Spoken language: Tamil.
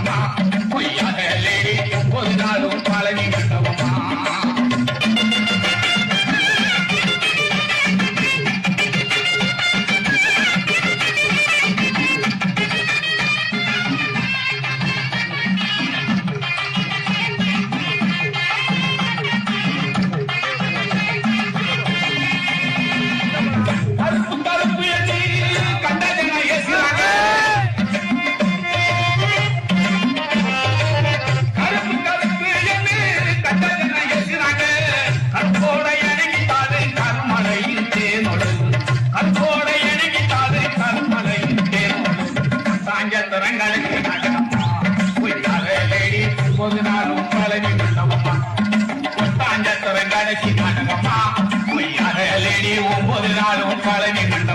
நாடகமா பொய்யாக லேடி ஒன்பது நாளும் பழனி மண்டபமா ஒன்பது நாளும் பழனி மண்டபமா ஒட்டாஞ்சத்திரங்கடைசி நாடகமா பொய்யாக லேடி ஒன்பது நாளும் பழனி மண்டபம்